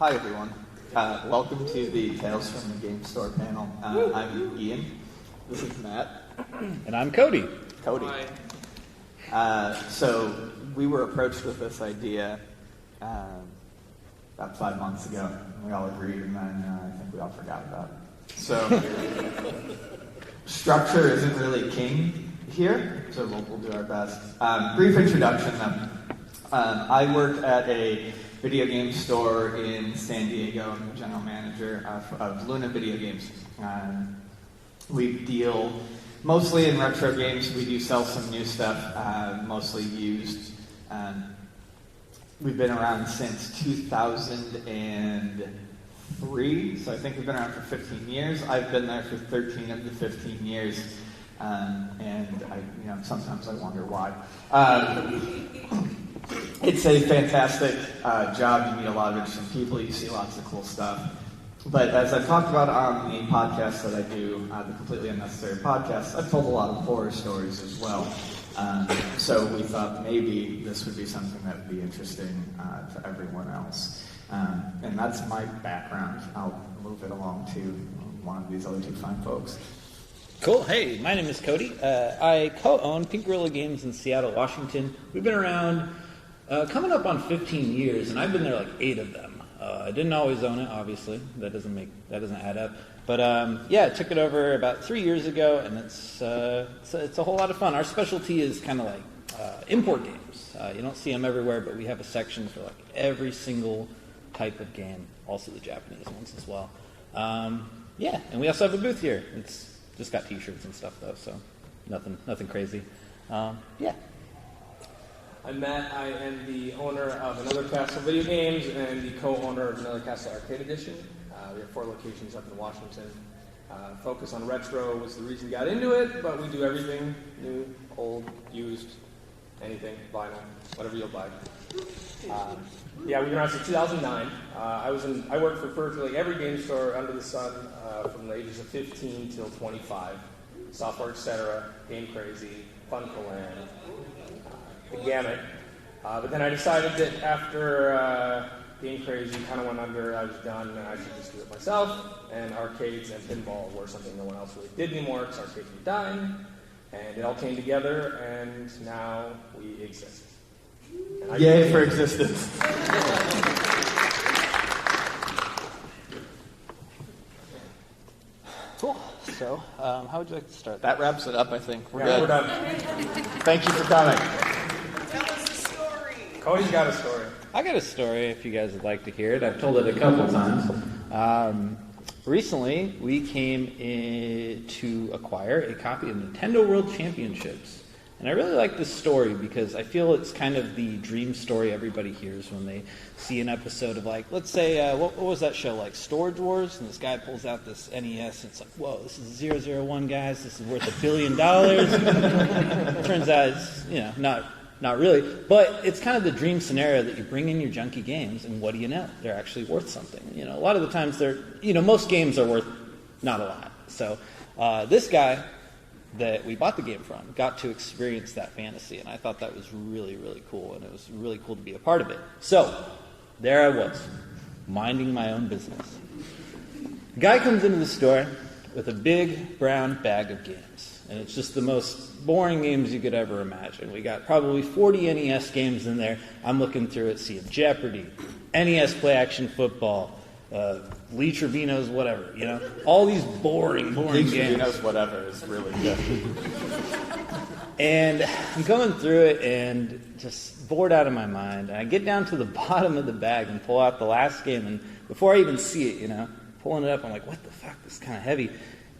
Hi everyone. Welcome to the Tales from the Game Store panel. I'm Ian. This is Matt. And I'm Cody. Cody. So we were approached with this idea about 5 months ago. And we all agreed, and then I think we all forgot about it. So structure isn't really king here, so we'll do our best. Brief introduction then. I work at a video game store in San Diego. I'm the general manager of Luna Video Games. We deal mostly in retro games. We do sell some new stuff, mostly used. We've been around since 2003, so I think we've been around for 15 years. I've been there for 13 of the 15 years, and sometimes I wonder why. It's a fantastic job. You meet a lot of interesting people. You see lots of cool stuff. But as I've talked about on the podcast that I do, the Completely Unnecessary podcast, I've told a lot of horror stories as well. So we thought maybe this would be something that would be interesting to everyone else. And that's my background. I'll move it along to one of these other two fine folks. Cool. Hey, my name is Cody. I co-own Pink Gorilla Games in Seattle, Washington. We've been around coming up on 15 years, and I've been there like 8 of them. I didn't always own it, obviously. That doesn't add up. But I took it over about 3 years ago, and it's a whole lot of fun. Our specialty is kind of like import games. You don't see them everywhere, but we have a section for like every single type of game, also the Japanese ones as well. And we also have a booth here. It's just got T-shirts and stuff though, so nothing crazy. I'm Matt. I am the owner of Another Castle Video Games and the co-owner of Another Castle Arcade Edition. We have 4 locations up in Washington. Focus on retro was the reason we got into it, but we do everything: new, old, used, anything, vinyl, whatever you'll buy. We've been around since 2009. I worked for virtually every game store under the sun from the ages of 15 till 25. Software, etc., Game Crazy, Funcoland, the gamut. But then I decided that after Game Crazy kind of went under, I was done, and I should just do it myself. And arcades and pinball were something no one else really did anymore because arcades were dying. And it all came together, and now we exist. Yay for existence. Cool. So, how would you like to start? That wraps it up, I think. We're We're good. done. Thank you for coming. Tell us the story. Cody's got a story. I got a story if you guys would like to hear it. I've told it a couple times. Recently, we came in to acquire a copy of Nintendo World Championships. And I really like this story because I feel it's kind of the dream story everybody hears when they see an episode of, like, let's say, what was that show, like Storage Wars? And this guy pulls out this NES, and it's like, whoa, this is 001, guys. This is worth $1 billion. Turns out it's, not really. But it's kind of the dream scenario that you bring in your junky games, and what do you know? They're actually worth something. A lot of the times most games are worth not a lot. So this guy that we bought the game from got to experience that fantasy, and I thought that was really, really cool, and it was really cool to be a part of it. So there I was, minding my own business. The guy comes into the store with a big brown bag of games, and it's just the most boring games you could ever imagine. We got probably 40 NES games in there. I'm looking through it, seeing Jeopardy, NES Play Action Football, Lee Trevino's whatever, all these boring Lee games. Trevino's whatever is really good. And I'm going through it and just bored out of my mind. And I get down to the bottom of the bag and pull out the last game, and before I even see it, pulling it up, I'm like, what the fuck, this is kind of heavy.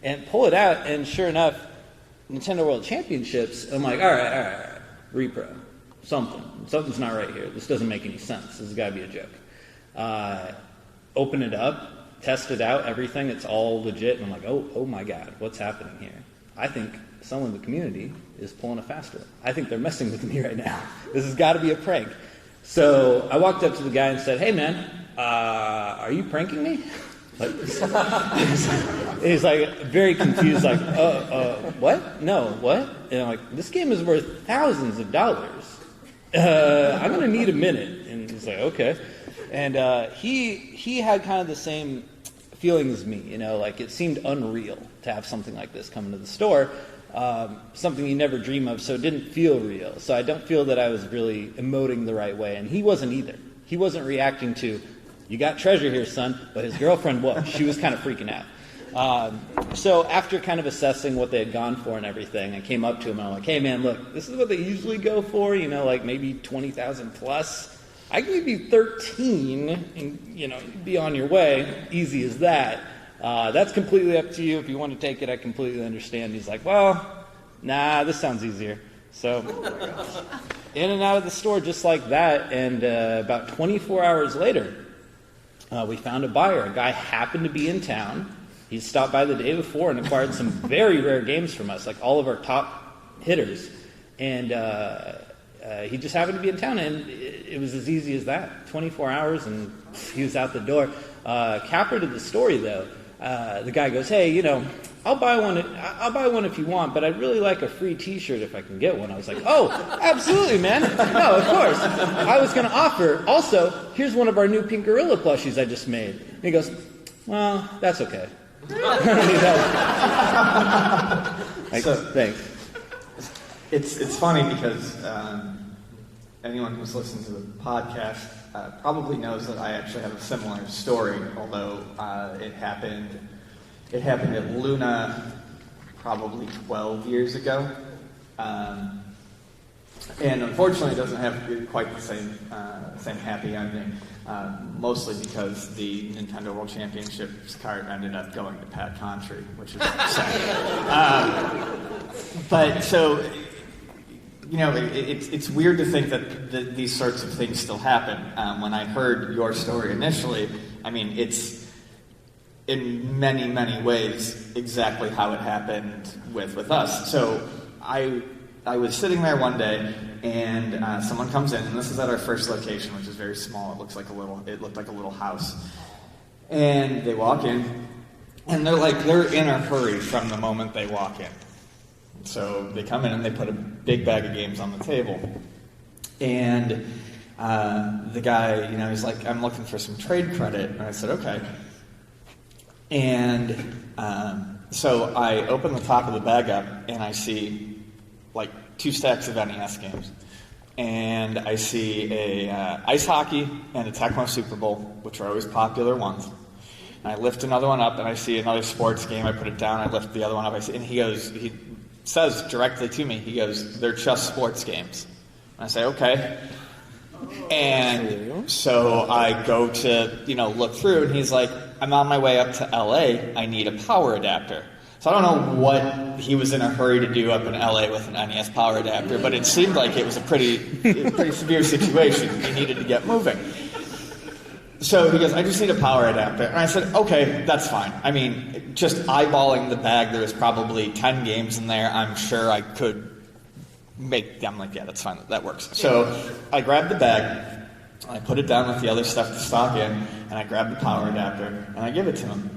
And pull it out, and sure enough, Nintendo World Championships. I'm like, all right, repro. Something's not right here. This doesn't make any sense. This has got to be a joke. Open it up, test it out, everything. It's all legit. And I'm like, oh my God, what's happening here? I think someone in the community is pulling a fast one. I think they're messing with me right now. This has got to be a prank. So I walked up to the guy and said, hey man, are you pranking me? He's like very confused, like, what? No, what? And I'm like, this game is worth thousands of dollars. I'm going to need a minute. And he's like, okay. And he had kind of the same feeling as me, you know, like it seemed unreal to have something like this come into the store, something you never dream of, so it didn't feel real. So I don't feel that I was really emoting the right way, and he wasn't either. He wasn't reacting to, you got treasure here, son, but his girlfriend was. She was kind of freaking out. So after kind of assessing what they had gone for and everything, I came up to him and I'm like, hey man, look, this is what they usually go for, you know, like maybe 20,000 plus. I can give you 13 and, you know, be on your way. Easy as that. That's completely up to you. If you want to take it, I completely understand. He's like, well, nah, this sounds easier. So in and out of the store just like that. And about 24 hours later, we found a buyer. A guy happened to be in town. He stopped by the day before and acquired some very rare games from us, like all of our top hitters. And he just happened to be in town, and it was as easy as that. 24 hours, and he was out the door. Capper to the story, though, the guy goes, hey, you know, I'll buy one if you want, but I'd really like a free T-shirt if I can get one. I was like, oh, absolutely, man. No, of course. I was going to offer, also, here's one of our new Pink Gorilla plushies I just made. And he goes, well, that's okay. Thanks. It's funny because anyone who's listened to the podcast probably knows that I actually have a similar story, although it happened at Luna probably 12 years ago. And unfortunately, it doesn't have quite the same happy ending, mostly because the Nintendo World Championships card ended up going to Pat Contry, which is sad. But so, you know, it's weird to think that these sorts of things still happen. When I heard your story initially, I mean, it's in many, many ways exactly how it happened with us. So I was sitting there one day, and someone comes in, and this is at our first location, which is very small. It looked like a little house. And they walk in, and they're in a hurry from the moment they walk in. So they come in and they put a big bag of games on the table. And the guy, you know, he's like, I'm looking for some trade credit. And I said, okay. And so I open the top of the bag up, and I see like 2 stacks of NES games, and I see a Ice Hockey and a Tecmo Super Bowl, which are always popular ones. And I lift another one up, and I see another sports game. I put it down. I lift the other one up. And he says directly to me, he goes, "They're just sports games." And I say, "Okay." And so I go to look through, and he's like, "I'm on my way up to LA. I need a power adapter." So I don't know what he was in a hurry to do up in LA with an NES power adapter, but it seemed like it was a pretty severe situation. He needed to get moving. So he goes, "I just need a power adapter." And I said, "Okay, that's fine." I mean, just eyeballing the bag, there was probably 10 games in there. I'm sure I could I'm like, yeah, that's fine. That works. So I grabbed the bag, I put it down with the other stuff to stock in, and I grabbed the power adapter, and I give it to him.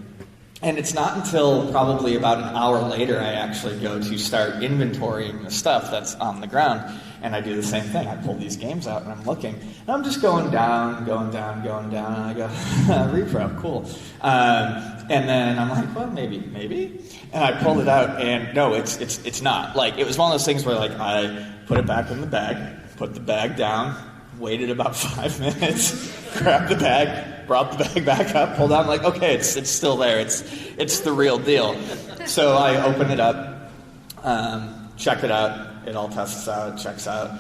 And it's not until probably about an hour later I actually go to start inventorying the stuff that's on the ground, and I do the same thing. I pull these games out, and I'm looking, and I'm just going down, and I go, repro, cool. And then I'm like, well, maybe. And I pulled it out, and no, it's not. Like, it was one of those things where, like, I put it back in the bag, put the bag down, waited about 5 minutes, grabbed the bag, brought the bag back up, pulled out, like, okay, it's still there. It's the real deal. So I open it up, check it out. It all tests out, checks out,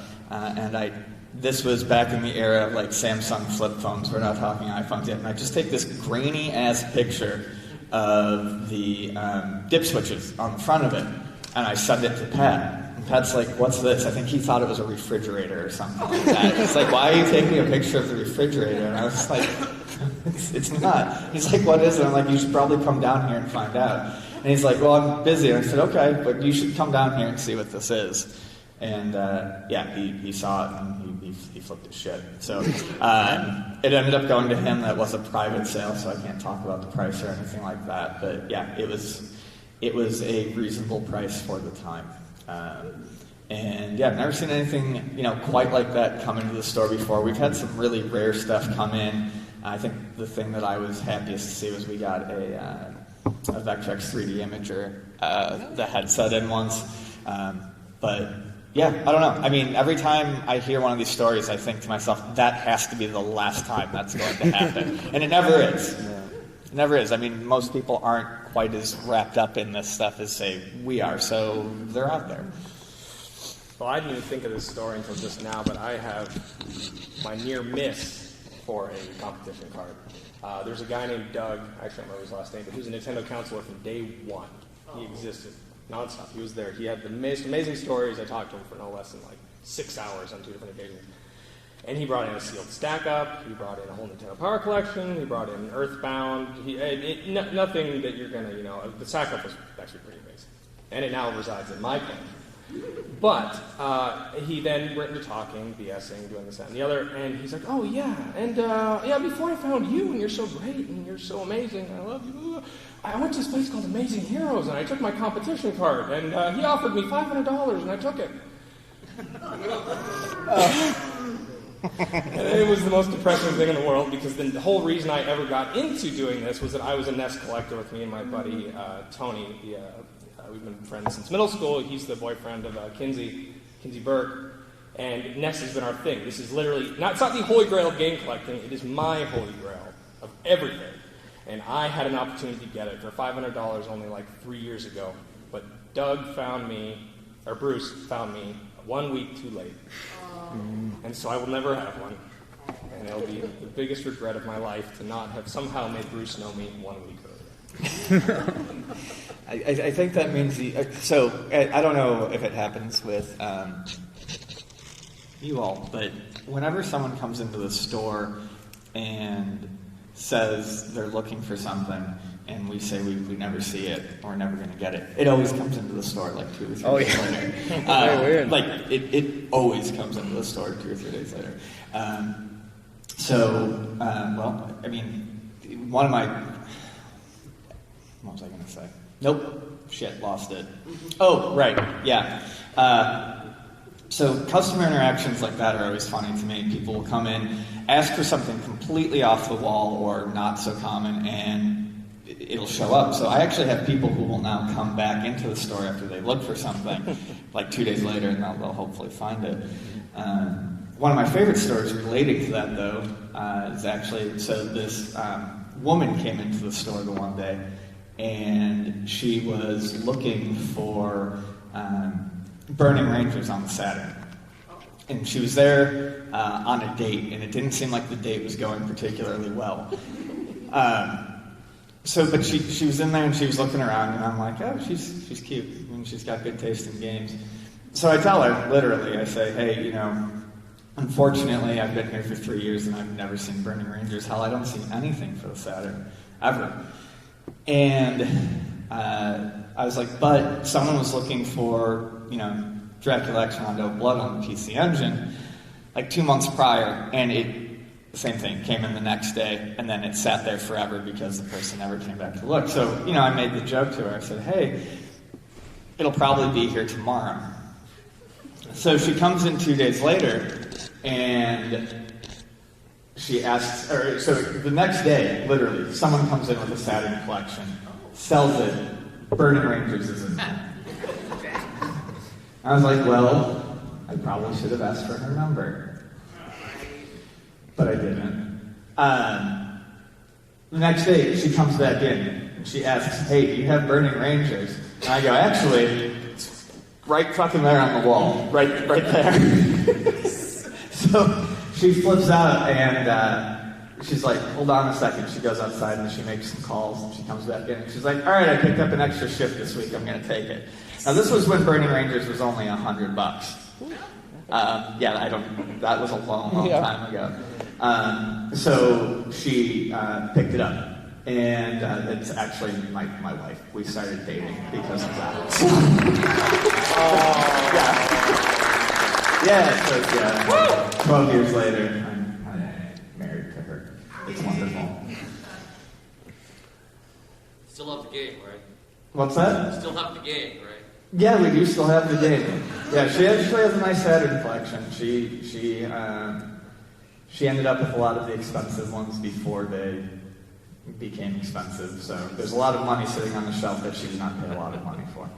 this was back in the era of like Samsung flip phones. We're not talking iPhones yet. And I just take this grainy ass picture of the dip switches on the front of it, and I send it to Pat. And Pat's like, "What's this?" I think he thought it was a refrigerator or something like that. He's like, "Why are you taking a picture of the refrigerator?" And I was like, it's not. He's like, "What is it?" I'm like, "You should probably come down here and find out." And he's like, "Well, I'm busy." And I said, "Okay, but you should come down here and see what this is." And he saw it, and he flipped his shit. So it ended up going to him. That was a private sale, so I can't talk about the price or anything like that. But yeah, it was a reasonable price for the time. And yeah, I've never seen anything quite like that come into the store before. We've had some really rare stuff come in. I think the thing that I was happiest to see was we got a Vectrex 3D imager, the headset in once. But yeah, I don't know. I mean, every time I hear one of these stories, I think to myself, that has to be the last time that's going to happen. And it never is. It never is. I mean, most people aren't quite as wrapped up in this stuff as, say, we are, so they're out there. Well, I didn't even think of this story until just now, but I have my near miss for a competition card. There's a guy named Doug, I can't remember his last name, but he was a Nintendo counselor from day one. He existed nonstop. He was there. He had the most amazing stories. I talked to him for no less than like 6 hours on 2 different occasions. And he brought in a sealed stack up. He brought in a whole Nintendo Power Collection. He brought in Earthbound. Nothing that you're going to, the stack up was actually pretty amazing. And it now resides in my collection. But he then went into talking, BSing, doing this, that, and the other, and he's like, oh, yeah, and before I found you, and you're so great, and you're so amazing, and I love you, I went to this place called Amazing Heroes, and I took my competition card, and he offered me $500, and I took it. And it was the most depressing thing in the world, because the whole reason I ever got into doing this was that I was a NES collector with me and my buddy Tony. We've been friends since middle school. He's the boyfriend of Kinsey Burke, and NES has been our thing. This is literally, it's not the holy grail of game collecting, it is my holy grail of everything. And I had an opportunity to get it for $500 only like 3 years ago, but Bruce found me 1 week too late. And so I will never have one. And it'll be the biggest regret of my life to not have somehow made Bruce know me 1 week earlier. I think that means I don't know if it happens with you all, but whenever someone comes into the store and says they're looking for something, and we say we never see it, or we're never going to get it, it always comes into the store like 2 or 3 days later. Very weird. Like, it always comes into the store 2 or 3 days later. Well, I mean, one of my... What was I going to say? Nope. Shit, lost it. Oh, right. Yeah. So customer interactions like that are always funny to me. People will come in, ask for something completely off the wall or not so common, and it'll show up. So I actually have people who will now come back into the store after they look for something, like 2 days later, and they'll hopefully find it. One of my favorite stories relating to that, though, is actually, this woman came into the store the one day, and she was looking for Burning Rangers on the Saturn. And she was there on a date, and it didn't seem like the date was going particularly well. But she was in there, and she was looking around, and I'm like, oh, she's cute. I mean, she's got good taste in games. So I tell her, literally, I say, hey, unfortunately, I've been here for 3 years, and I've never seen Burning Rangers. Hell, I don't see anything for the Saturn, ever. And I was like, but someone was looking for, Dracula X Rondo Blood on the PC Engine, like 2 months prior, and same thing, came in the next day, and then it sat there forever because the person never came back to look. So, I made the joke to her. I said, hey, it'll probably be here tomorrow. So she comes in 2 days later, and she asks, so the next day, literally, someone comes in with a Saturn collection, sells it, Burning Rangers is in there. I was like, well, I probably should have asked for her number. But I didn't. The next day, she comes back in, and she asks, hey, do you have Burning Rangers? And I go, actually, it's right fucking there on the wall, right there. So she flips out, and she's like, hold on a second. She goes outside, and she makes some calls, and she comes back in, and she's like, all right, I picked up an extra shift this week. I'm going to take it. Now, this was when Burning Rangers was only $100. That was a long time ago. So she picked it up, and it's actually my wife. We started dating because of that. So 12 years later, I'm married to her. It's wonderful. Still have the game, right? What's that? Still have the game, right? Yeah, we do still have the game. Yeah, she actually has a nice Saturn collection. she ended up with a lot of the expensive ones before they became expensive. So there's a lot of money sitting on the shelf that she did not pay a lot of money for.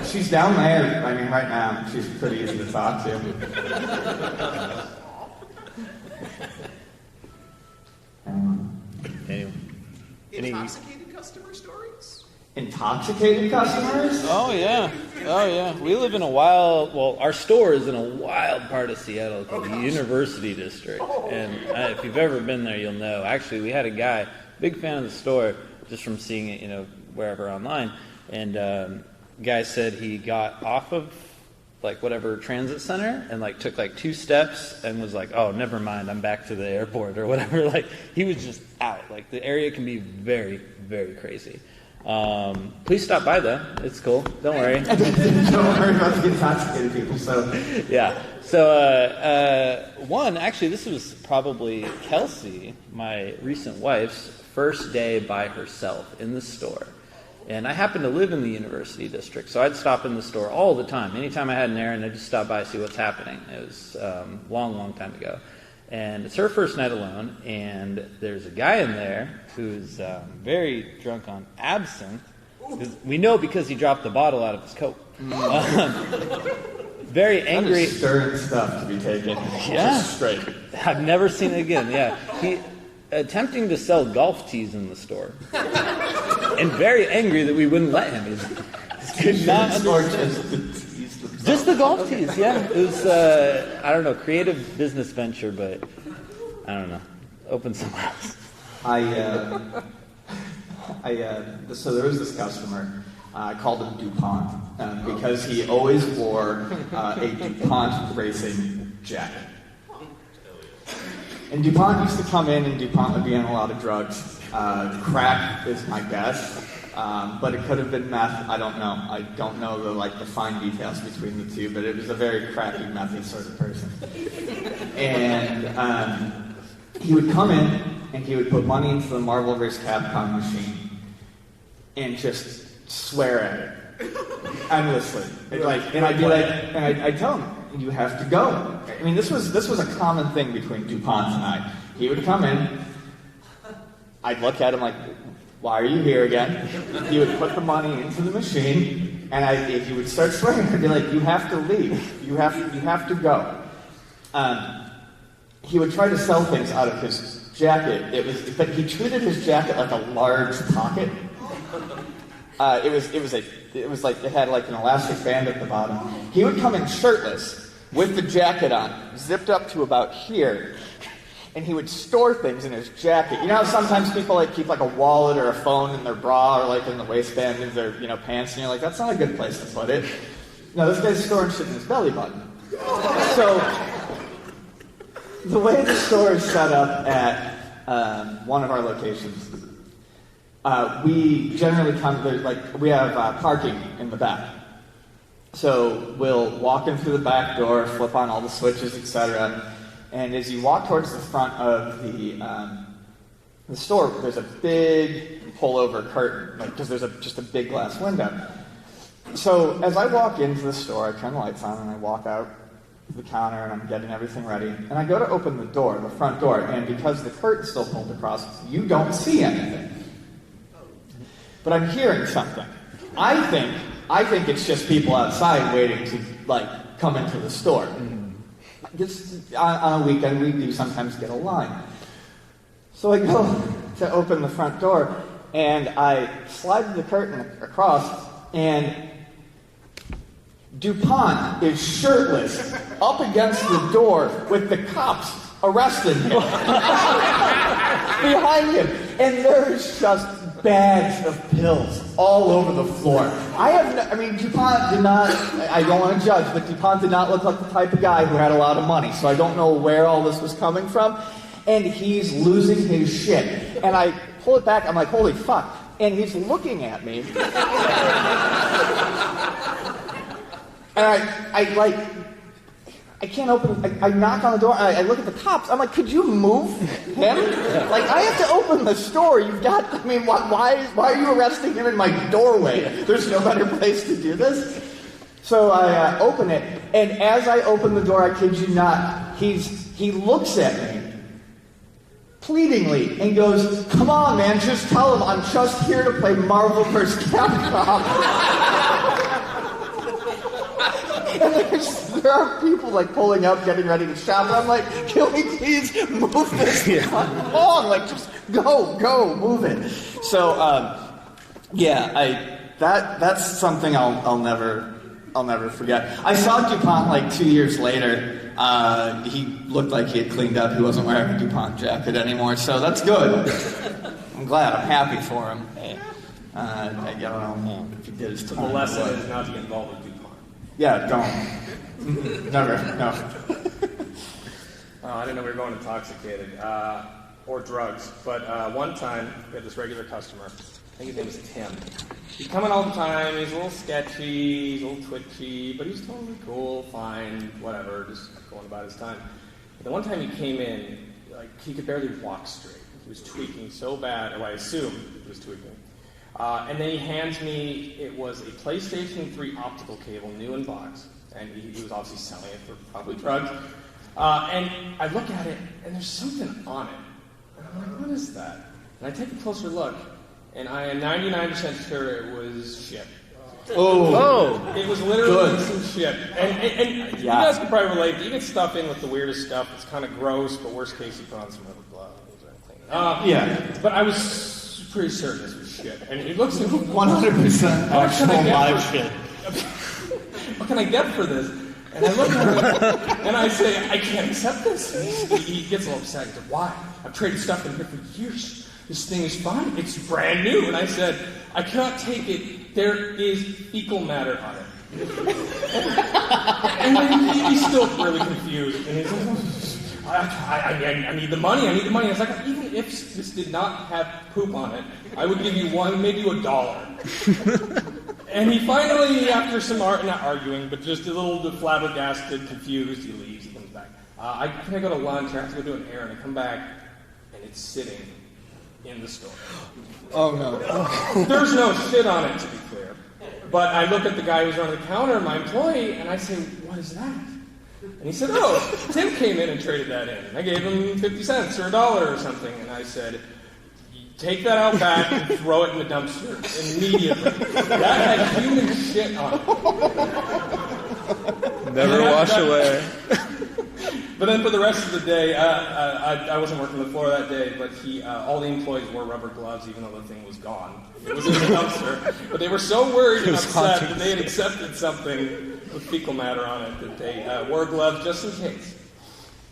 She's down there. I mean, right now, she's pretty easy to talk to. Anyway. Intoxicated customer stories? Intoxicated customers? Oh yeah. We live in our store is in a wild part of Seattle called the University District. And if you've ever been there, you'll know. Actually, we had a guy, big fan of the store, just from seeing it, wherever online. And guy said he got off of whatever transit center and took 2 steps and was like, oh, never mind, I'm back to the airport or whatever. He was just out. The area can be very, very crazy. Please stop by though. It's cool. Don't worry. Don't worry about the intoxicated people. So yeah. So actually, this was probably Kelsey, my recent wife's first day by herself in the store. And I happened to live in the University District, so I'd stop in the store all the time. Anytime I had an errand, I'd just stop by and see what's happening. It was long, long time ago. And it's her first night alone, and there's a guy in there who's very drunk on absinthe. We know because he dropped the bottle out of his coat. Very angry. That is stirring stuff to be taken. Yeah. Just straight. I've never seen it again, yeah. He attempting to sell golf tees in the store. And very angry that we wouldn't let him. He did not understand. Just the golf tees, yeah. It was, I don't know, creative business venture, but I don't know. Open somewhere else. So there was this customer. I called him DuPont because he always wore a DuPont racing jacket. And DuPont used to come in, and DuPont would be in a lot of drugs. Crack is my guess, but it could have been meth. I don't know. I don't know the fine details between the two, but it was a very cracky, methy sort of person. And he would come in, and he would put money into the Marvel vs. Capcom machine, and just swear at it endlessly. And I'd be I'd tell him, you have to go. I mean, this was a common thing between DuPont and I. He would come in, I'd look at him like, why are you here again? He would put the money into the machine, and if he would start swearing, I'd be like, you have to leave. You have to go. He would try to sell things out of his jacket. But he treated his jacket like a large pocket. It had an elastic band at the bottom. He would come in shirtless with the jacket on, zipped up to about here, and he would store things in his jacket. You know how sometimes people keep a wallet or a phone in their bra or in the waistband in their pants, and you're like, that's not a good place to put it. No, this guy's storing shit in his belly button. So the way the store is set up at one of our locations, we generally come, we have parking in the back. So we'll walk in through the back door, flip on all the switches, etc. And as you walk towards the front of the store, there's a big pullover curtain, because there's just a big glass window. So as I walk into the store, I turn the lights on and I walk out to the counter and I'm getting everything ready. And I go to open the door, the front door, and because the curtain's still pulled across, you don't see anything. But I'm hearing something. I think it's just people outside waiting to come into the store. Just on a weekend, we do sometimes get a line. So I go to open the front door, and I slide the curtain across, and DuPont is shirtless up against the door with the cops arresting him behind him. And there's just bags of pills all over the floor. DuPont did not, I don't want to judge, but DuPont did not look like the type of guy who had a lot of money, so I don't know where all this was coming from. And he's losing his shit. And I pull it back, I'm like, holy fuck. And he's looking at me. And I can't open, I knock on the door, I look at the cops, I'm like, could you move him? I have to open the store, why are you arresting him in my doorway? There's no better place to do this? So I open it, and as I open the door, I kid you not, he looks at me pleadingly and goes, "Come on, man, just tell him I'm just here to play Marvel vs. Capcom." And there are people like pulling up, getting ready to shop, and I'm like, "Can we please move this along? Like, just go, move it." So, that's something I'll never forget. I saw DuPont like 2 years later. He looked like he had cleaned up. He wasn't wearing a DuPont jacket anymore, so that's good. I'm glad. I'm happy for him. I don't know if he did his time. The lesson is not to get involved with DuPont. Yeah, don't. Never. No. I didn't know we were going intoxicated or drugs, but one time we had this regular customer. I think his name is Tim. He'd come in all the time. He's a little sketchy, he's a little twitchy, but he's totally cool, fine, whatever, just going about his time. But the one time he came in, like he could barely walk straight. He was tweaking so bad, or I assume he was tweaking. And then he hands me, it was a PlayStation 3 optical cable, new in box, and he was obviously selling it for probably drugs. And I look at it, and there's something on it. And I'm like, what is that? And I take a closer look, and I am 99% sure it was shit. Oh. It was literally some shit. And you guys can probably relate. You get stuff in with the weirdest stuff. It's kind of gross, but worst case, you put on some rubber gloves or anything. But I was pretty certain this was shit. And he looks at me, 100% actual live shit. What can I get for this? And I look at him, and I say, I can't accept this. He gets a little upset. He said, why? I've traded stuff in here for years. This thing is fine. It's brand new. And I said, I cannot take it. There is fecal matter on it. And then he's still really confused. And he's like, I need the money. I need the money. I was like, even if this did not have poop on it, I would give you maybe $1. And he finally, after some not arguing, but just a little flabbergasted, confused, he leaves. He comes back. I go to lunch. I have to go do an errand. I come back, and it's sitting in the store. Oh, no. There's no shit on it, to be clear. But I look at the guy who's running the counter, my employee, and I say, what is that? And he said, oh, Tim came in and traded that in. And I gave him 50 cents or $1 or something. And I said, take that out back and throw it in the dumpster immediately. That had human shit on it. Never wash away. But then for the rest of the day, I wasn't working the floor that day, but all the employees wore rubber gloves even though the thing was gone. It was in the dumpster. But they were so worried and upset that they had accepted something with fecal matter on it that they wore gloves just in case.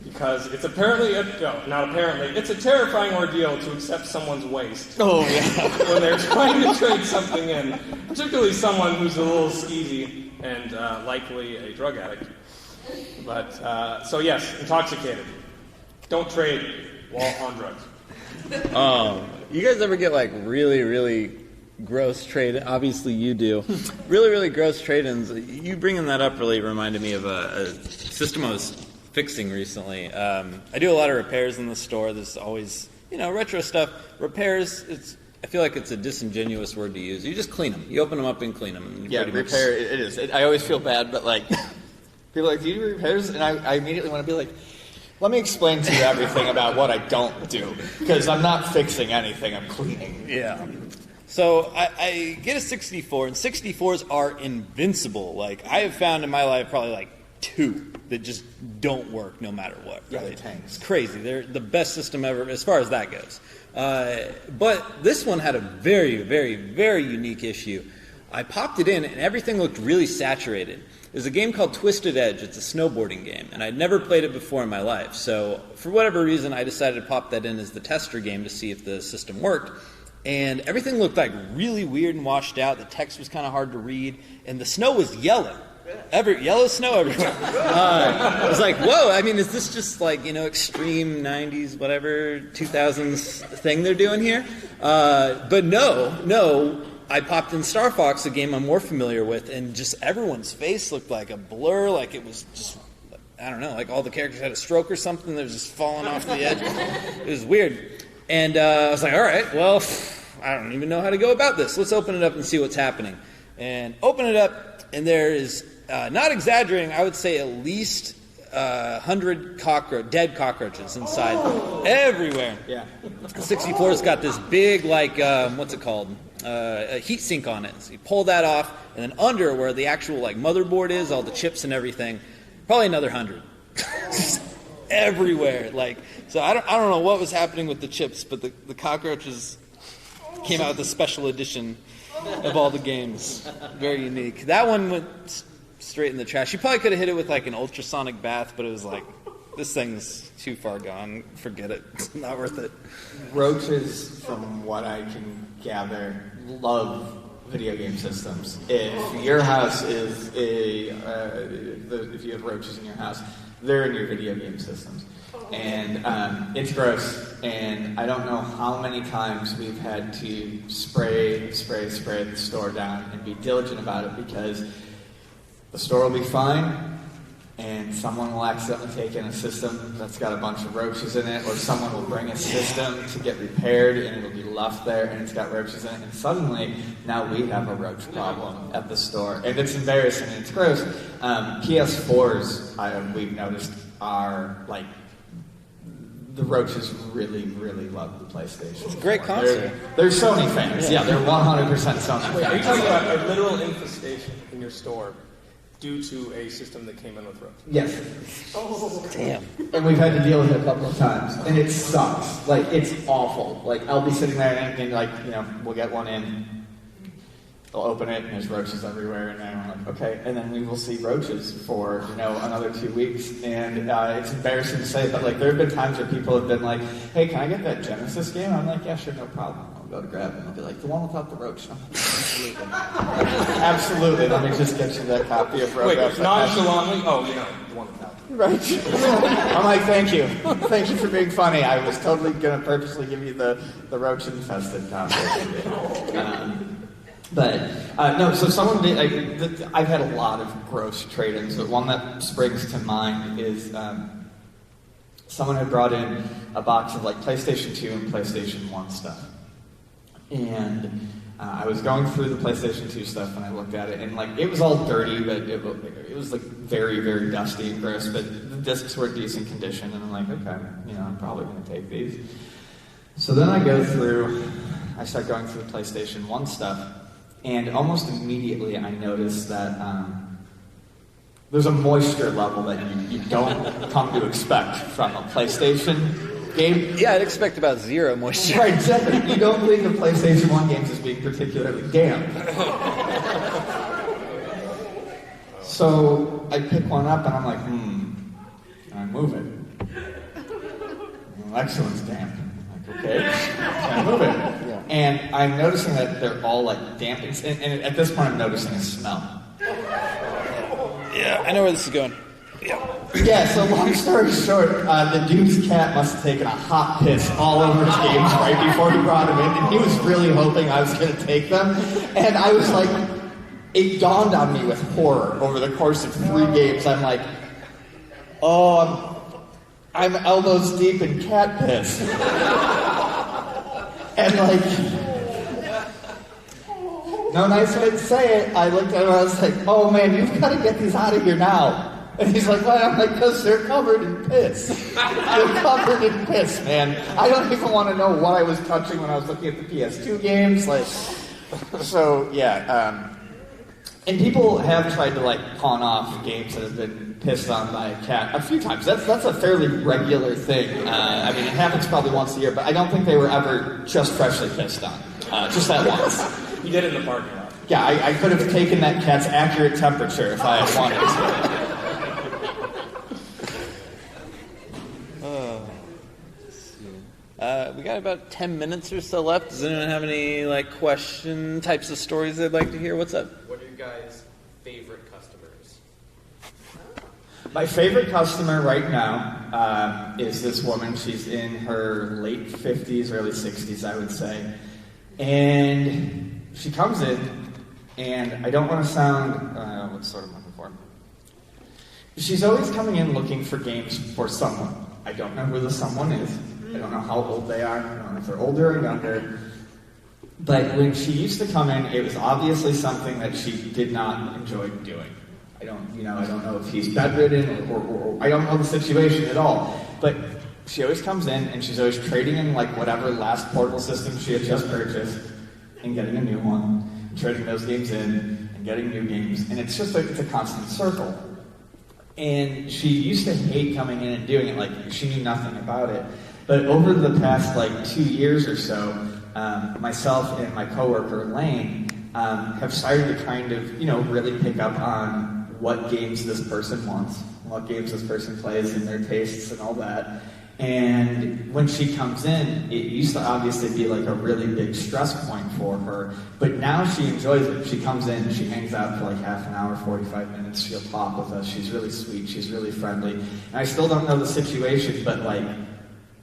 Because it's apparently, it's a terrifying ordeal to accept someone's waste. Oh, yeah. When they're trying to trade something in, particularly someone who's a little skeezy and likely a drug addict. But, so yes, intoxicated. Don't trade while on drugs. You guys ever get like really, really gross trade? Obviously you do. Really, really gross trade-ins. You bringing that up really reminded me of a system I was fixing recently. I do a lot of repairs in the store. There's always, retro stuff. Repairs, I feel like it's a disingenuous word to use. You just clean them. You open them up and clean them. Yeah, repair, it is. I always feel bad, but like, people are like, do you do repairs? And I immediately want to be like, let me explain to you everything about what I don't do. Because I'm not fixing anything, I'm cleaning. Yeah. So I get a 64, and 64s are invincible. Like, I have found in my life probably like 2 that just don't work no matter what. Yeah, Right? they're tanks. It's crazy. They're the best system ever as far as that goes. But this one had a very, very, very unique issue. I popped it in, and everything looked really saturated. There's a game called Twisted Edge. It's a snowboarding game, and I'd never played it before in my life. So for whatever reason, I decided to pop that in as the tester game to see if the system worked. And everything looked like really weird and washed out. The text was kind of hard to read, and the snow was yellow. Yellow snow everywhere. I was like, whoa, I mean, is this just like, extreme 90s, whatever, 2000s thing they're doing here? But no. I popped in Star Fox, a game I'm more familiar with, and just everyone's face looked like a blur, like it was just, I don't know, like all the characters had a stroke or something. They're just falling off the edge. It was weird. And I was like, all right, well, I don't even know how to go about this. Let's open it up and see what's happening. And open it up, and there is not exaggerating, I would say at least 100 dead cockroaches inside everywhere. Yeah. 64's got this big, like, what's it called? A heat sink on it. So you pull that off, and then under where the actual like motherboard is, all the chips and everything, probably another 100. Just everywhere. Like, so I don't know what was happening with the chips, but the cockroaches came out with a special edition of all the games. Very unique. That one went straight in the trash. You probably could have hit it with like an ultrasonic bath, but it was like, this thing's too far gone. Forget it. It's not worth it. Roaches, from what I can gather, love video game systems. If your house is if you have roaches in your house, they're in your video game systems. And it's gross. And I don't know how many times we've had to spray the store down and be diligent about it, because the store will be fine, and someone will accidentally take in a system that's got a bunch of roaches in it, or someone will bring a system to get repaired and it'll be left there and it's got roaches in it, and suddenly now we have a roach problem at the store, and it's embarrassing and it's gross. PS4s, we've noticed, are like, the roaches really, really love the PlayStation. It's a great console. They're Sony fans. Yeah, they're 100% Sony Wait, are you fans. talking about a literal infestation in your store due to a system that came in with roaches? Yes. Damn. And we've had to deal with it a couple of times. And it sucks. Like, it's awful. Like, I'll be sitting there and like, we'll get one in. They'll open it and there's roaches everywhere. And I'm like, okay. And then we will see roaches for, another 2 weeks. And it's embarrassing to say, but like, there have been times where people have been like, hey, can I get that Genesis game? I'm like, yeah, sure, no problem. I'll go to grab it. And they'll be like, the one without the roach. I'm like, absolutely. Absolutely. Let me just get you that copy of Rogue. Wait, nonchalantly? Oh, the one without. Right. I'm like, thank you. Thank you for being funny. I was totally going to purposely give you the roach-infested copy. So someone did, I've had a lot of gross trade-ins, but one that springs to mind is someone had brought in a box of like PlayStation 2 and PlayStation 1 stuff. And I was going through the PlayStation 2 stuff and I looked at it, and like, it was all dirty, but it was like very, very dusty and gross, but the discs were in decent condition, and I'm like, okay, I'm probably going to take these. So then I start going through the PlayStation 1 stuff, and almost immediately I noticed that there's a moisture level that you don't come to expect from a PlayStation game. Yeah, I'd expect about zero moisture. Right, exactly. You don't think of PlayStation 1 games as being particularly damp. So I pick one up and I'm like, and I move it. Well, excellent's damp. I'm like, okay. So I move it. And I'm noticing that they're all like damp, and at this point I'm noticing a smell. Yeah, I know where this is going. Yeah, so long story short, the dude's cat must have taken a hot piss all over his games right before he brought him in, and he was really hoping I was going to take them. And I was like, it dawned on me with horror over the course of 3 games. I'm like, I'm elbows deep in cat piss. And like, no nice way to say it, I looked at him and I was like, oh man, you've got to get these out of here now. And he's like, why? I'm like, because they're covered in piss. They're covered in piss, man. I don't even want to know what I was touching when I was looking at the PS2 games. Like, so yeah. And people have tried to like pawn off games that have been pissed on by a cat a few times. That's a fairly regular thing. It happens probably once a year, but I don't think they were ever just freshly pissed on. Just that once. You did it in the parking lot. Yeah, I could have taken that cat's accurate temperature if I had wanted to. We got about 10 minutes or so left. Does anyone have any question types of stories they'd like to hear? What's up? What are your guys' favorite customers? My favorite customer right now is this woman. She's in her late 50s, early 60s, I would say. And she comes in, and I don't want to sound, what's sort of looking for? She's always coming in looking for games for someone. I don't know who the someone is. I don't know how old they are. I don't know if they're older or younger. But when she used to come in, it was obviously something that she did not enjoy doing. I don't know if he's bedridden or I don't know the situation at all. But she always comes in and she's always trading in like whatever last portable system she had just purchased and getting a new one, trading those games in and getting new games. And it's just it's a constant circle. And she used to hate coming in and doing it, like she knew nothing about it. But over the past like 2 years or so, myself and my coworker Lane have started to kind of, really pick up on what games this person wants, what games this person plays, and their tastes and all that. And when she comes in, it used to obviously be like a really big stress point for her, but now she enjoys it. She comes in, she hangs out for like half an hour, 45 minutes, she'll talk with us. She's really sweet, she's really friendly. And I still don't know the situation, but like,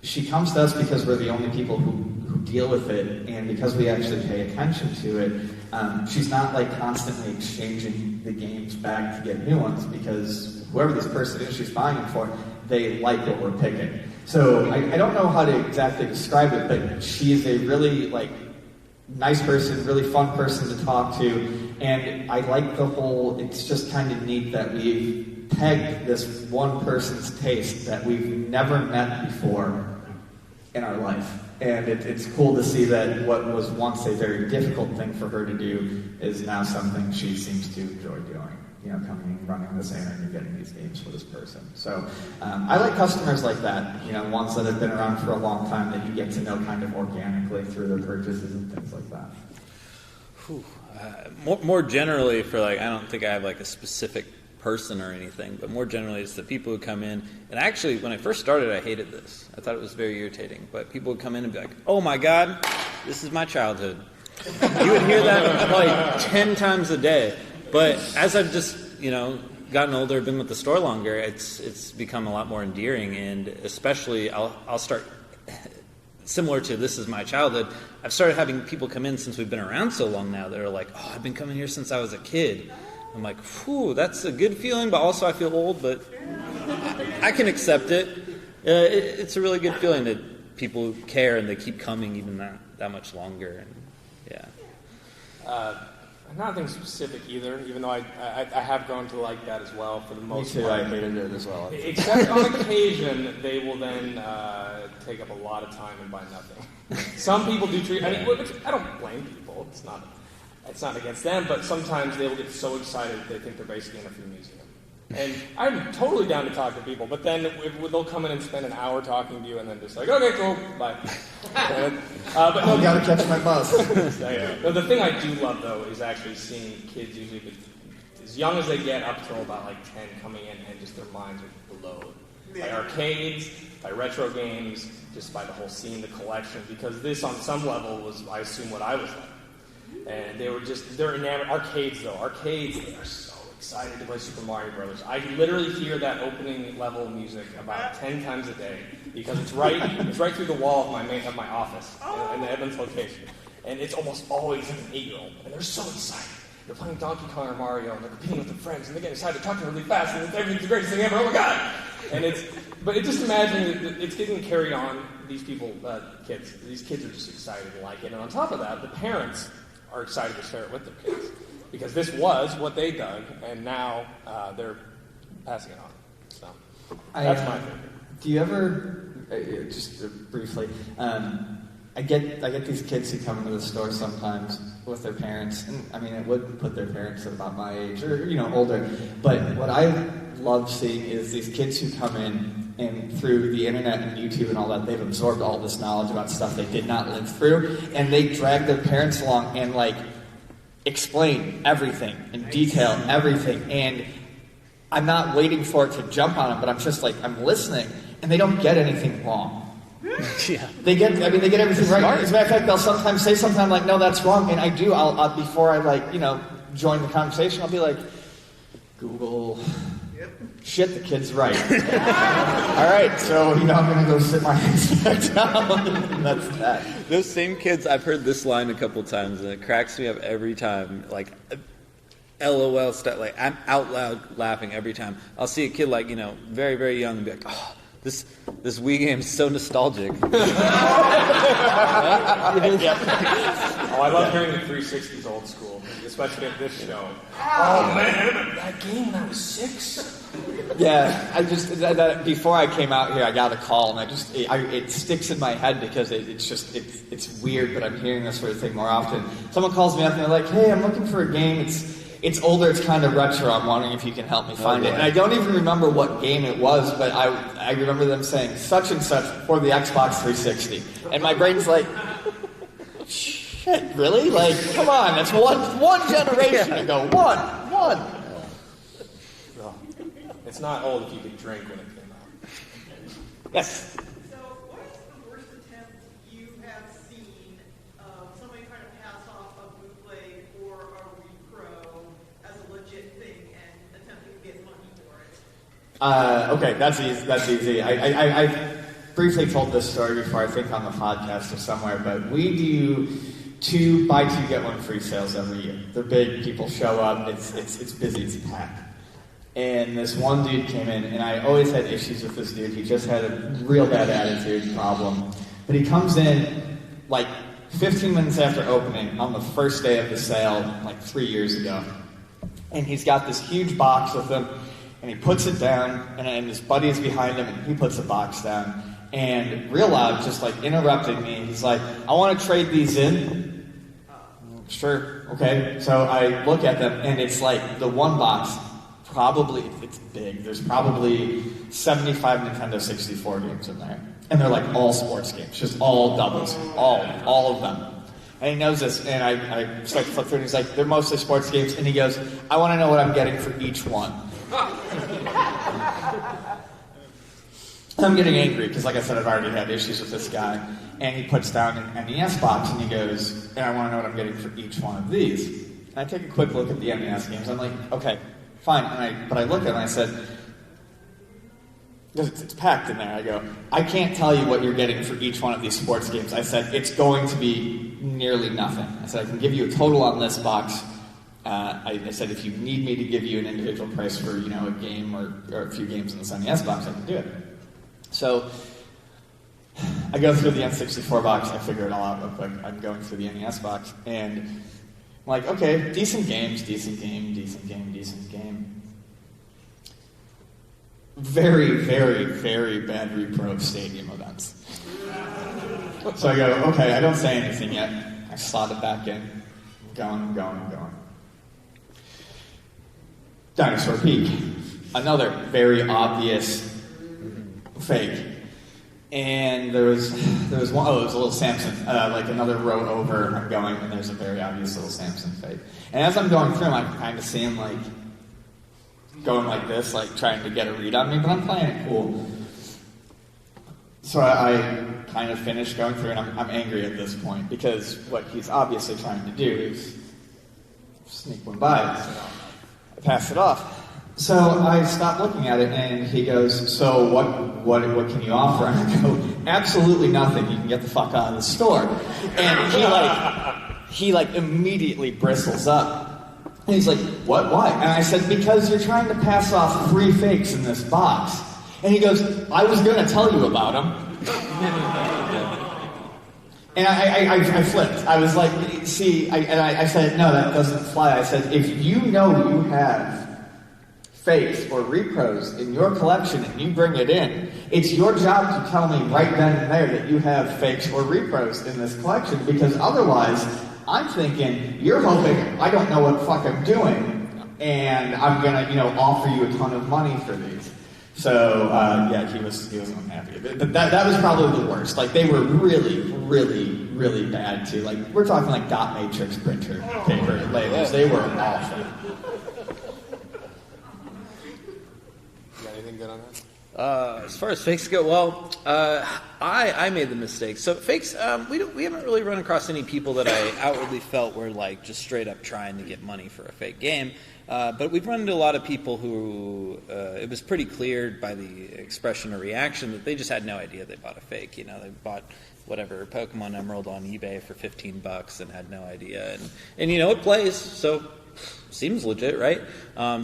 she comes to us because we're the only people who deal with it, and because we actually pay attention to it. She's not like constantly exchanging the games back to get new ones, because whoever this person is she's buying them for, they like what we're picking. So I don't know how to exactly describe it, but she's a really like nice person, really fun person to talk to, and I like the whole, it's just kind of neat that we've pegged this one person's taste that we've never met before in our life. And it's cool to see that what was once a very difficult thing for her to do is now something she seems to enjoy doing. Coming and running this errand and getting these games for this person. So I like customers like that, ones that have been around for a long time that you get to know kind of organically through their purchases and things like that. More generally for I don't think I have like a specific person or anything, but more generally it's the people who come in. And actually, when I first started, I hated this. I thought it was very irritating. But people would come in and be like, "Oh my God, this is my childhood." You would hear that like 10 times a day. But as I've just, gotten older, been with the store longer, it's become a lot more endearing. And especially, I'll start, similar to this is my childhood, I've started having people come in since we've been around so long now that are like, "Oh, I've been coming here since I was a kid." I'm like, "Whew, that's a good feeling, but also I feel old, but I can accept it." It's a really good feeling that people care and they keep coming even that much longer. And yeah. Nothing specific either, even though I have grown to like that as well for the most Me too, part. I hated it as well. Except on occasion, they will then take up a lot of time and buy nothing. Some people do treat, which I don't blame people, it's not against them, but sometimes they will get so excited that they think they're basically in a free museum. And I'm totally down to talk to people, but then they'll come in and spend an hour talking to you and then just like, "Okay, cool, bye." But no, I gotta catch my bus. No, the thing I do love, though, is actually seeing kids usually as young as they get up till about like 10 coming in and just their minds are blown. By arcades, by retro games, just by the whole scene, the collection, because this on some level was, I assume, what I was like. And they're enamored. Arcades, they are so excited to play Super Mario Brothers. I literally hear that opening level music about 10 times a day because it's right through the wall of my office in the Edmonds location, and it's almost always like an 8-year-old, and they're so excited. They're playing Donkey Kong or Mario, and they're competing with their friends, and they get excited, talking really fast, and everything's the greatest thing ever. Oh my God! But just imagine that it's getting carried on. These these kids are just excited and like it, and on top of that, the parents are excited to share it with their kids. Because this was what they dug, and now they're passing it on. So that's my favorite. Do you ever, just briefly, I get these kids who come into the store sometimes with their parents, and it would put their parents at about my age or older. But what I love seeing is these kids who come in and through the internet and YouTube and all that, they've absorbed all this knowledge about stuff they did not live through, and they drag their parents along and explain everything and detail everything, and I'm not waiting for it to jump on them, but I'm just I'm listening, and they don't get anything wrong. Yeah. They get everything right. As a matter of fact, they'll sometimes say something like, "No, that's wrong," and I do. I'll before I join the conversation, I'll be like, "Google." Shit, the kid's right. All right, so I'm gonna go sit my ass back down. That's that. Those same kids, I've heard this line a couple times, and it cracks me up every time. LOL stuff. I'm out loud laughing every time. I'll see a kid very, very young and be like, "Oh, This Wii game is so nostalgic. Oh, I love hearing the 360's old school, especially at this show. Oh man, that game when I was 6. Yeah, before I came out here, I got a call, and it sticks in my head because it's weird, but I'm hearing this sort of thing more often. Someone calls me up and they're like, "Hey, I'm looking for a game. It's older, it's kind of retro. I'm wondering if you can help me find it." And I don't even remember what game it was, but I remember them saying such and such for the Xbox 360, and my brain's like, "Shit, really? Like, come on, that's one generation ago, one." It's not old if you could drink when it came out. Yes. So, what is the worst attempt you have seen of somebody trying to pass off a bootleg or a repro as a legit thing and attempting to get money for it? Okay, that's easy. I briefly told this story before, I think on the podcast or somewhere, but we do 2 buy 2 get 1 free sales every year. They're big, people show up, it's busy, it's packed. And this one dude came in, and I always had issues with this dude. He just had a real bad attitude problem. But he comes in like 15 minutes after opening on the first day of the sale, like 3 years ago. And he's got this huge box with him, and he puts it down, and his buddy is behind him, and he puts the box down. And real loud, just like interrupting me, he's like, "I want to trade these in." Sure, okay. So I look at them, and it's like the one box. Probably, it's big. There's probably 75 Nintendo 64 games in there. And they're like all sports games, just all doubles, all of them. And he knows this, and I start to flip through, and he's like, "They're mostly sports games," and he goes, "I want to know what I'm getting for each one." I'm getting angry, because like I said, I've already had issues with this guy. And he puts down an NES box, and he goes, "And I want to know what I'm getting for each one of these." And I take a quick look at the NES games. I'm like, okay, fine. But I looked at it and I said, because it's packed in there, I go, "I can't tell you what you're getting for each one of these sports games." I said, "It's going to be nearly nothing." I said, "I can give you a total on this box." I said, "If you need me to give you an individual price for, a game or a few games in this NES box, I can do it." So I go through the N64 box, I figure it all out real quick. I'm going through the NES box, and I'm like, okay, decent game. Very, very, very bad repro of stadium events. So I go, okay, I don't say anything yet. I slot it back in. I'm going. Dinosaur Peak. Another very obvious fake. And there was one, it was a little Samson, like another row over. I'm going, and there's a very obvious little Samson fake. And as I'm going through them, I can kind of see him like going like this, like trying to get a read on me, but I'm playing it cool. So I kind of finished going through, and I'm angry at this point, because what he's obviously trying to do is sneak one by. I pass it off. So I stop looking at it, and he goes, "So what can you offer?" And I go, "Absolutely nothing. You can get the fuck out of the store." And he immediately bristles up. And he's like, "What? Why?" And I said, "Because you're trying to pass off 3 fakes in this box." And he goes, "I was going to tell you about them." And I flipped. I was like, "See," I said, "No, that doesn't fly." I said, "If you know you have fakes or repros in your collection and you bring it in, it's your job to tell me right then and there that you have fakes or repros in this collection, because otherwise I'm thinking you're hoping I don't know what the fuck I'm doing and I'm gonna offer you a ton of money for these." So yeah, he wasn't unhappy. But that was probably the worst. Like, they were really, really, really bad too. Like, we're talking like dot matrix printer paper labels. They were awful. Anything good on that? As far as fakes go, well, I made the mistake. So fakes, we haven't really run across any people that I outwardly felt were like just straight up trying to get money for a fake game. But we've run into a lot of people who it was pretty clear by the expression or reaction that they just had no idea they bought a fake. They bought whatever Pokemon Emerald on eBay for $15 and had no idea. And it plays, so seems legit, right?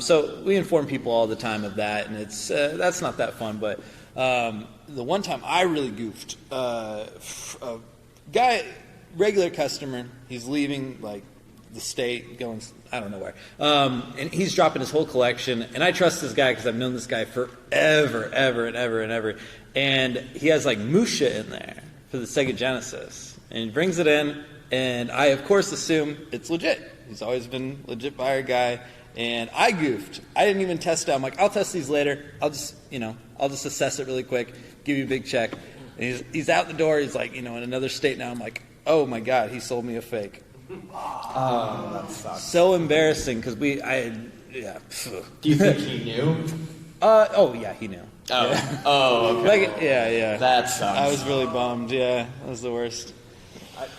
So we inform people all the time of that, and it's that's not that fun. But The one time I really goofed, a guy, regular customer, he's leaving like the state, going I don't know where, and he's dropping his whole collection. And I trust this guy because I've known this guy forever, and he has like Musha in there for the Sega Genesis, and he brings it in, and I of course assume it's legit. He's always been a legit buyer guy. And I goofed. I didn't even test it. I'm like, I'll test these later. I'll just assess it really quick, give you a big check. And he's out the door. He's like, in another state now. I'm like, oh my God, he sold me a fake. Oh, that sucks. So embarrassing because yeah. Do you think he knew? Oh yeah, he knew. Oh, yeah. Oh, okay. Like, yeah. That sucks. I was really bummed. Yeah, that was the worst.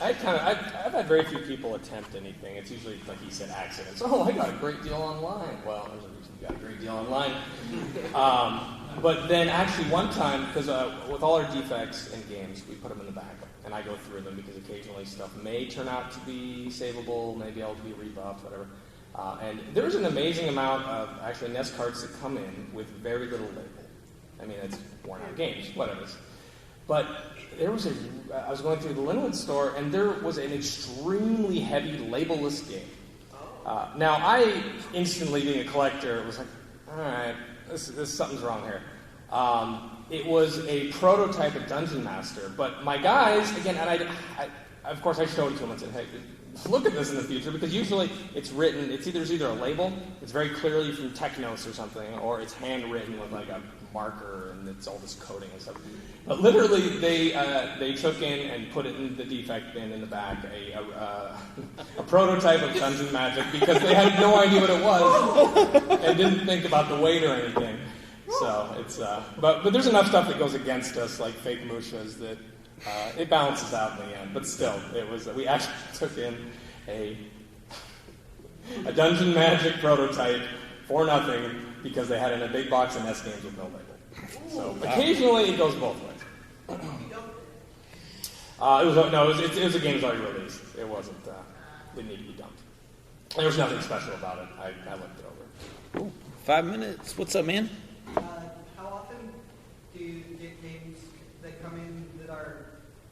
I've had very few people attempt anything. It's usually, like he said, accidents. Oh, I got a great deal online. Well, there's a reason you got a great deal online. But then actually one time, because with all our defects in games, we put them in the backup. And I go through them because occasionally stuff may turn out to be savable, may be able to be rebuffed, whatever. And there's an amazing amount of actually NES cards that come in with very little label. I mean, it's worn out games, whatever. But I was going through the Linwood store, and there was an extremely heavy labelless game. Now, I instantly, being a collector, was like, all right, something's wrong here. It was a prototype of Dungeon Master, but my guys, again, and I of course, I showed it to them and said, hey, look at this in the future, because usually it's written, there's either a label, it's very clearly from Technos or something, or it's handwritten with like a marker, and it's all this coding and stuff. But literally, they took in and put it in the defect bin in the back, a prototype of Dungeon Magic, because they had no idea what it was, and didn't think about the weight or anything. So it's, but there's enough stuff that goes against us, like fake Mushas, that it balances out in the end. But still, we actually took in a Dungeon Magic prototype for nothing because they had in a big box of NES games with no label. So occasionally it goes both ways. It was a game that was already released. It wasn't. Didn't need to be dumped. There was nothing special about it. I looked it over. Cool. 5 minutes. What's up, man? How often do you get games that come in that are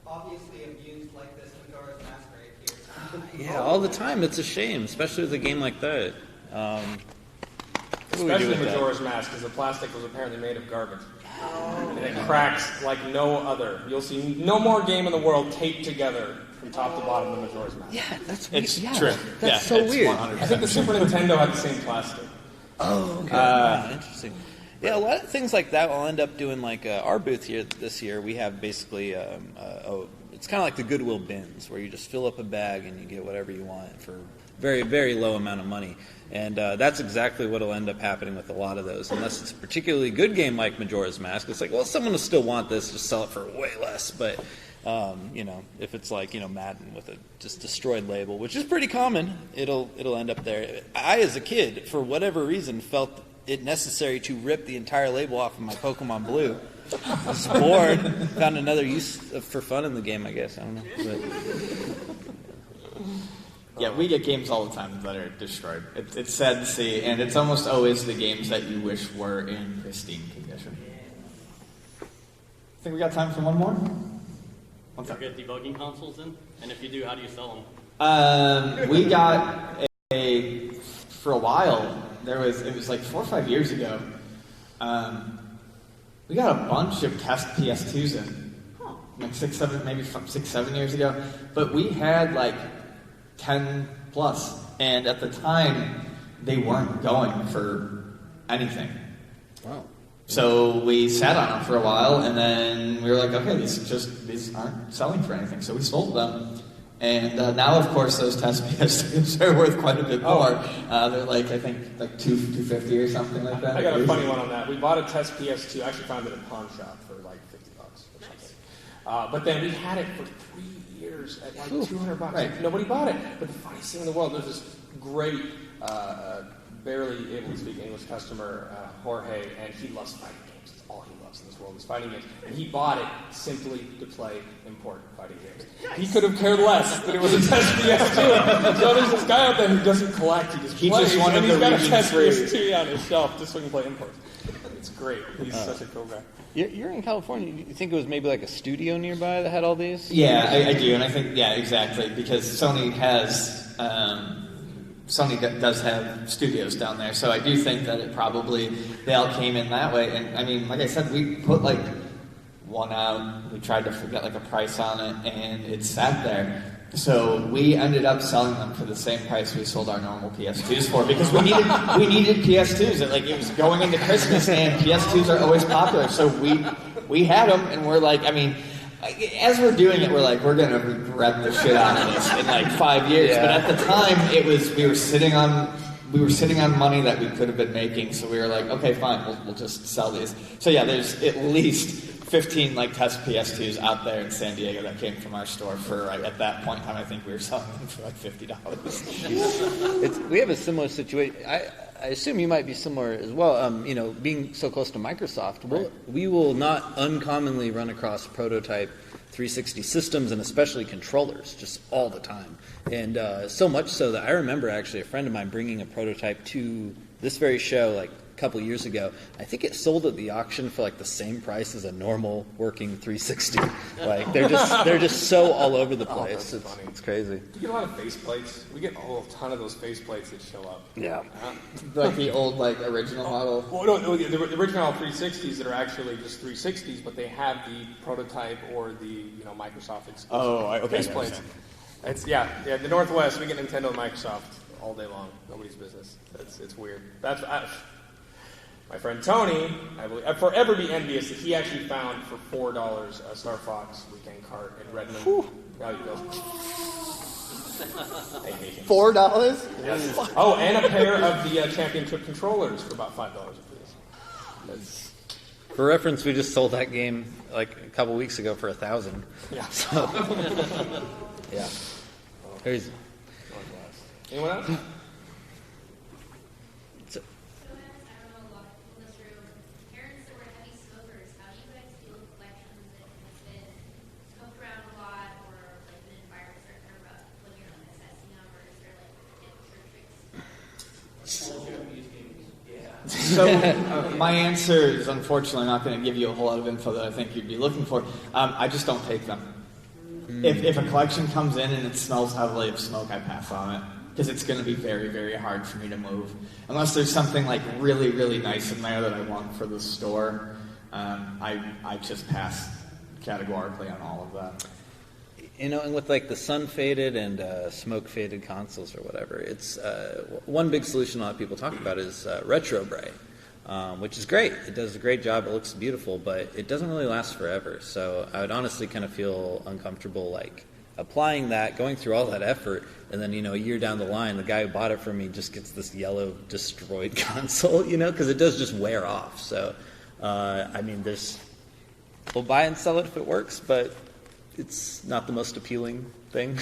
obviously abused like this Majora's Mask right here? Yeah, all the time. It's a shame, especially with a game like that. Especially Majora's Mask, because the plastic was apparently made of garbage. And it cracks like no other. You'll see no more game in the world taped together from top to bottom than Majora's Mask. Yeah, that's weird. It's yeah, true. That's so weird. 100%. I think the Super Nintendo had the same plastic. Oh, okay. Wow, interesting. Yeah, a lot of things like that will end up doing like our booth here this year. We have basically it's kind of like the Goodwill bins where you just fill up a bag and you get whatever you want for very, very low amount of money. And that's exactly what will end up happening with a lot of those. Unless it's a particularly good game like Majora's Mask, it's like, well, someone will still want this, just sell it for way less. But, if it's like, Madden with a just destroyed label, which is pretty common, it'll end up there. I, as a kid, for whatever reason, felt it necessary to rip the entire label off of my Pokemon Blue. I was bored. Found another use for fun in the game, I guess. I don't know. But, yeah, we get games all the time that are destroyed. It's sad to see, and it's almost always the games that you wish were in pristine condition. Think we got time for one more? Did you get debugging consoles in? And if you do, how do you sell them? We got for a while, it was like 4 or 5 years ago, we got a bunch of test PS2s in, like 6, 7 years ago, but we had like 10 plus, and at the time, they weren't going for anything. wow. So we sat on them for a while, and then we were like, okay, these aren't selling for anything, so we sold them. And now, of course, those test PS2s are worth quite a bit more. They're like, I think, like $250 or something like that. I got a funny one on that. We bought a test PS2. I actually found it at a pawn shop for like $50 or something. But then we had it for 3 years at like $200. Right. Nobody bought it. But the funniest thing in the world, there's this great, barely able to speak English customer, Jorge, and he loves fighting games. That's all he loves in this world is fighting games. And he bought it simply to play important fighting games. He could have cared less that it was a test PS2. So there's this guy out there who doesn't collect, he just plays, just wanted and he's the got a region test free. PS2 on his shelf just so he can play imports. It's great. He's such a cool guy. You're in California. You think it was maybe like a studio nearby that had all these? Yeah, I do, and I think exactly, because Sony does have studios down there, so I do think that they all came in that way. And I mean, like I said, we put like one out. We tried to get like a price on it, and it sat there. So we ended up selling them for the same price we sold our normal PS2s for, because we needed PS2s. It was going into Christmas, and PS2s are always popular. So we had them, and we're like, I mean, as we're doing it, we're like, we're gonna regret the shit out of this in like 5 years. Yeah. But at the time, we were sitting on money that we could have been making. So we were like, okay, fine, we'll just sell these. So yeah, there's at least 15 like test PS2s out there in San Diego that came from our store for, at that point in time, I think we were selling them for like $50. We have a similar situation. I assume you might be similar as well. Being so close to Microsoft, we will not uncommonly run across prototype 360 systems and especially controllers just all the time. And so much so that I remember actually a friend of mine bringing a prototype to this very show like a couple years ago. I think it sold at the auction for like the same price as a normal working 360. Like they're just so all over the place. That's funny. It's crazy. Do you get a lot of faceplates? We get a ton of those faceplates that show up. Yeah. Like the old like original model. Well, no, the original 360s that are actually just 360s, but they have the prototype or the Microsoft exclusive faceplates. It's the Northwest. We get Nintendo and Microsoft all day long. Nobody's business. It's weird. My friend Tony, I will forever be envious that he actually found for $4 a Star Fox weekend cart in Redmond. There you go. I hate him. $4? Yes. Oh, and a pair of the championship controllers for about $5 a piece. For reference, we just sold that game like a couple weeks ago for $1,000. Yeah. So, yeah. Crazy. Anyone else? So my answer is unfortunately not going to give you a whole lot of info that I think you'd be looking for. I just don't take them. If a collection comes in and it smells heavily of smoke, I pass on it, because it's going to be very, very hard for me to move. Unless there's something like really, really nice in there that I want for the store, I just pass categorically on all of that. And with like the sun faded and smoke faded consoles or whatever, it's one big solution a lot of people talk about is retrobray, which is great. It does a great job. It looks beautiful, but it doesn't really last forever. So I would honestly kind of feel uncomfortable like applying that, going through all that effort, and then a year down the line, the guy who bought it from me just gets this yellow destroyed console, because it does just wear off. So we'll buy and sell it if it works, but it's not the most appealing thing.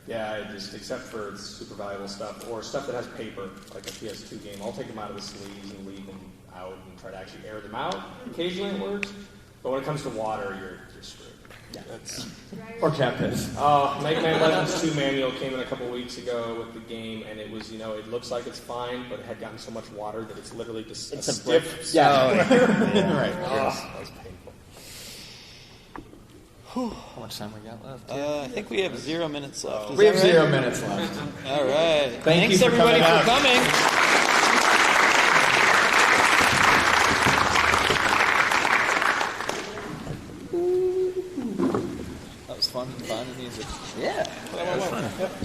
Yeah, except for super valuable stuff or stuff that has paper, like a PS2 game. I'll take them out of the sleeves and leave them out and try to actually air them out. Occasionally it works, but when it comes to water, you're screwed. Yeah, or cat piss. Mega Man Legends 2 manual came in a couple weeks ago with the game, and it was, it looks like it's fine, but it had gotten so much water that it's literally just a stiff. Yeah, right. That was painful. How much time we got left? I think we have 0 minutes left. We have 0 minutes left. All right. Thanks everybody for coming. That was fun. Fun music. Yeah. That was fun.